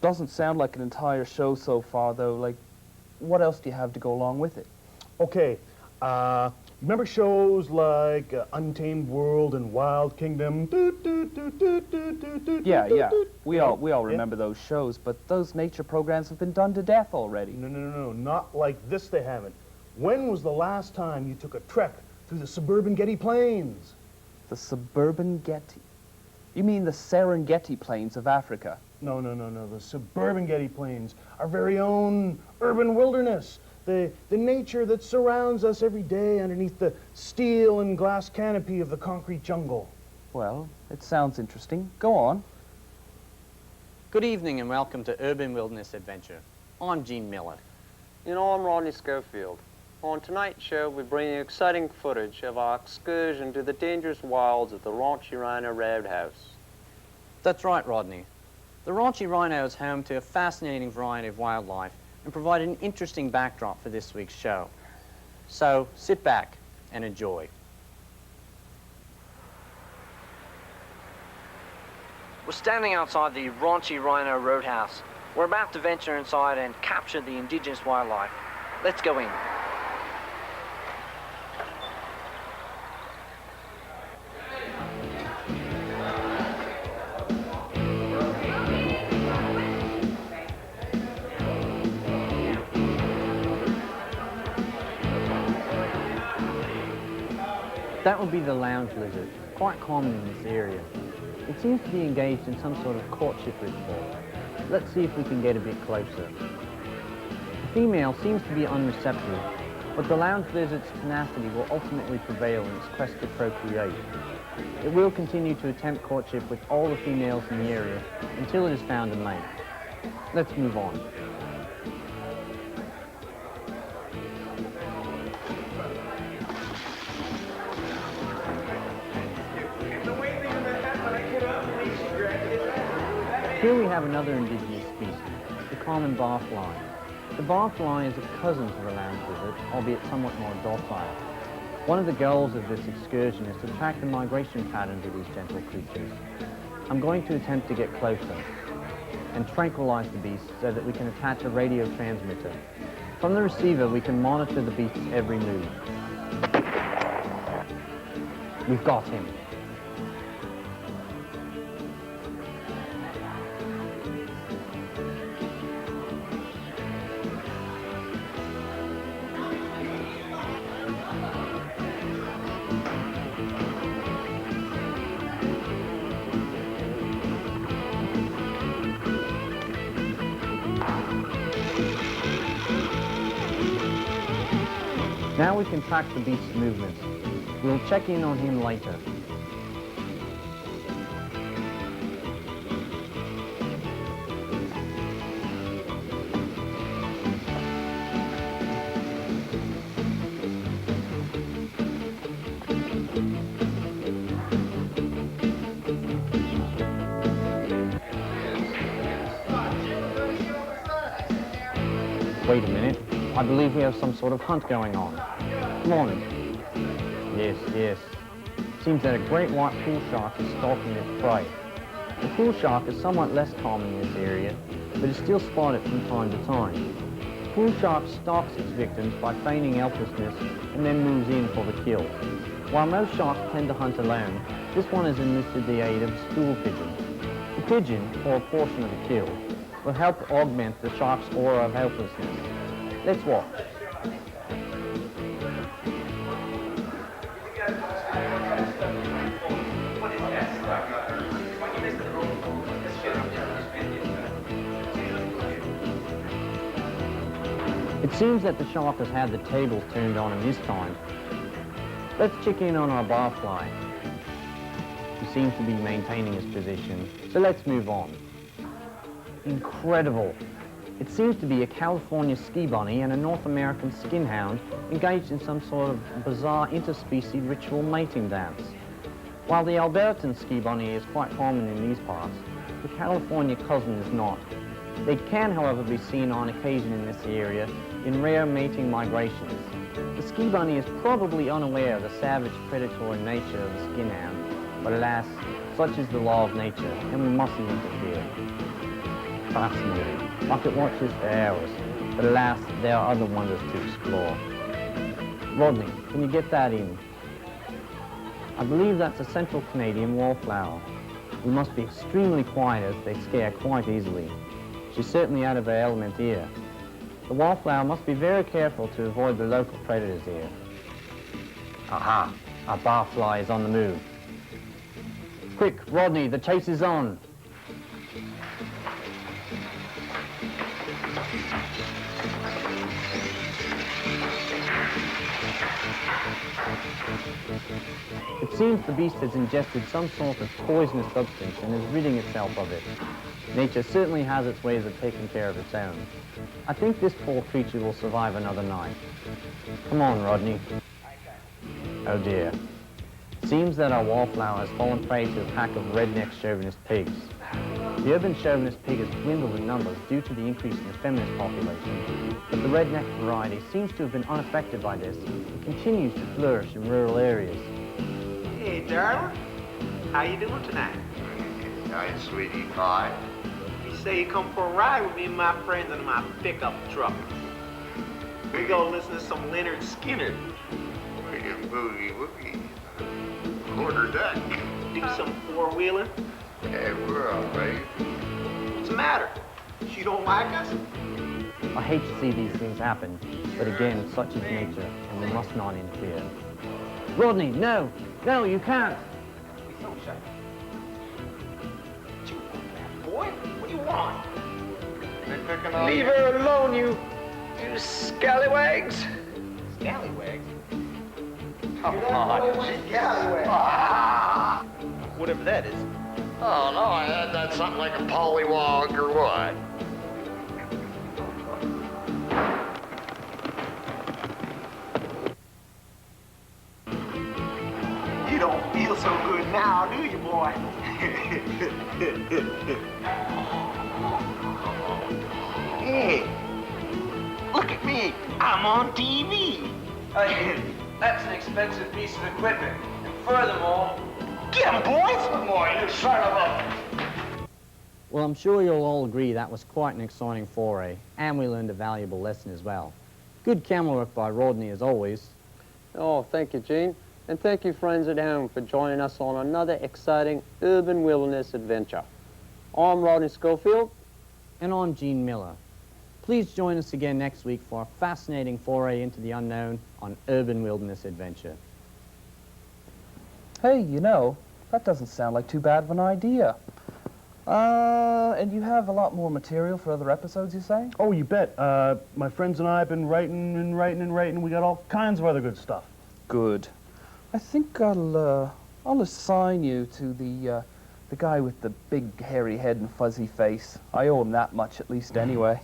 Doesn't sound like an entire show so far, though. Like, what else do you have to go along with it? Okay, remember shows like Untamed World and Wild Kingdom? Yeah. We all remember those shows, but those nature programs have been done to death already. No, not like this they haven't. When was the last time you took a trek through the suburban Getty Plains? The suburban Getty? You mean the Serengeti Plains of Africa? No, the suburban Getty Plains, our very own urban wilderness. The nature that surrounds us every day underneath the steel and glass canopy of the concrete jungle. Well, it sounds interesting. Go on. Good evening and welcome to Urban Wilderness Adventure. I'm Gene Miller. And I'm Rodney Schofield. On tonight's show, we bring you exciting footage of our excursion to the dangerous wilds of the Raunchy Rhino Roadhouse. That's right, Rodney. The Raunchy Rhino is home to a fascinating variety of wildlife and provide an interesting backdrop for this week's show. So sit back and enjoy. We're standing outside the Raunchy Rhino Roadhouse. We're about to venture inside and capture the indigenous wildlife. Let's go in. That would be the lounge lizard, quite common in this area. It seems to be engaged in some sort of courtship ritual. Let's see if we can get a bit closer. The female seems to be unreceptive, but the lounge lizard's tenacity will ultimately prevail in its quest to procreate. It will continue to attempt courtship with all the females in the area until it has found a mate. Let's move on. Here we have another indigenous species, the common barfly. The barfly is a cousin to the lounge lizard, albeit somewhat more docile. One of the goals of this excursion is to track the migration patterns of these gentle creatures. I'm going to attempt to get closer and tranquilize the beast so that we can attach a radio transmitter. From the receiver, we can monitor the beast's every move. We've got him. Now we can track the beast's movements. We'll check in on him later. Wait a minute. I believe we have some sort of hunt going on. Come on. Yes. Seems that a great white pool shark is stalking its prey. The pool shark is somewhat less common in this area, but is still spotted from time to time. The pool shark stalks its victims by feigning helplessness and then moves in for the kill. While most sharks tend to hunt alone, this one has enlisted the aid of a stool pigeon. The pigeon, for a portion of the kill, will help augment the shark's aura of helplessness. Let's watch. It seems that the shark has had the tables turned on him this time. Let's check in on our barfly. He seems to be maintaining his position, so let's move on. Incredible. It seems to be a California ski bunny and a North American skinhound engaged in some sort of bizarre interspecies ritual mating dance. While the Albertan ski bunny is quite common in these parts, the California cousin is not. They can, however, be seen on occasion in this area in rare mating migrations. The ski bunny is probably unaware of the savage predatory nature of the skinhound, but alas, such is the law of nature, and we mustn't interfere. fascinating. I could watch this for hours. But alas, there are other wonders to explore. Rodney, can you get that in? I believe that's a Central Canadian wallflower. We must be extremely quiet as they scare quite easily. She's certainly out of her element here. The wallflower must be very careful to avoid the local predators here. Aha! Our barfly is on the move. Quick, Rodney, the chase is on. It seems the beast has ingested some sort of poisonous substance and is ridding itself of it. Nature certainly has its ways of taking care of its own. I think this poor creature will survive another night. Come on, Rodney. Oh dear. Seems that our wallflower has fallen prey to a pack of redneck chauvinist pigs. The urban chauvinist pig has dwindled in numbers due to the increase in the feminist population, but the redneck variety seems to have been unaffected by this and continues to flourish in rural areas. Hey, darling. How you doing tonight? Hi, sweetie pie. You say you come for a ride with me and my friends in my pickup truck. We go listen to some Leonard Skinner. We can boogie woogie. Quarter deck. Do some four-wheeling. Hey, we're all right. What's the matter? You don't like us? I hate to see these things happen, but again, such is nature, and we must not interfere. Rodney, no! No, you can't! Boy, what do you want? They picking on Leave her alone, you scallywags. Scallywags? Come on. Scallywags. Ah! Whatever that is. Oh, no, I had that something like a pollywog or what? You don't feel so good now, do you, boy? Hey, look at me. I'm on TV. That's an expensive piece of equipment. And furthermore... Get him, boys! Come on, you son of a... Well, I'm sure you'll all agree that was quite an exciting foray, and we learned a valuable lesson as well. Good camera work by Rodney, as always. Oh, thank you, Gene. And thank you, friends at home, for joining us on another exciting urban wilderness adventure. I'm Rodney Schofield. And I'm Gene Miller. Please join us again next week for a fascinating foray into the unknown on Urban Wilderness Adventure. Hey, you know, that doesn't sound like too bad of an idea. And you have a lot more material for other episodes, you say? Oh, you bet. My friends and I have been writing and writing and writing. We got all kinds of other good stuff. Good. I think I'll assign you to the guy with the big hairy head and fuzzy face. I owe him that much, at least, anyway.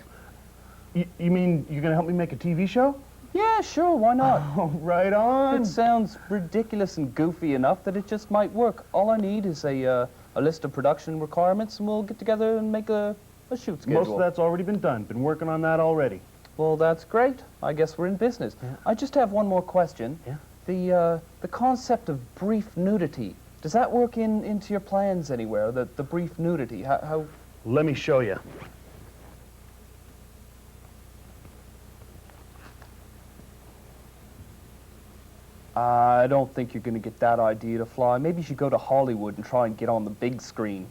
You mean you're going to help me make a TV show? Yeah, sure, why not? Oh, right on. It sounds ridiculous and goofy enough that it just might work. All I need is a list of production requirements, and we'll get together and make a shoot schedule. Most of that's already been done. Been working on that already. Well, that's great. I guess we're in business. Yeah. I just have one more question. Yeah? The concept of brief nudity, does that work into your plans anywhere, the brief nudity? How... Let me show you. I don't think you're going to get that idea to fly. Maybe you should go to Hollywood and try and get on the big screen.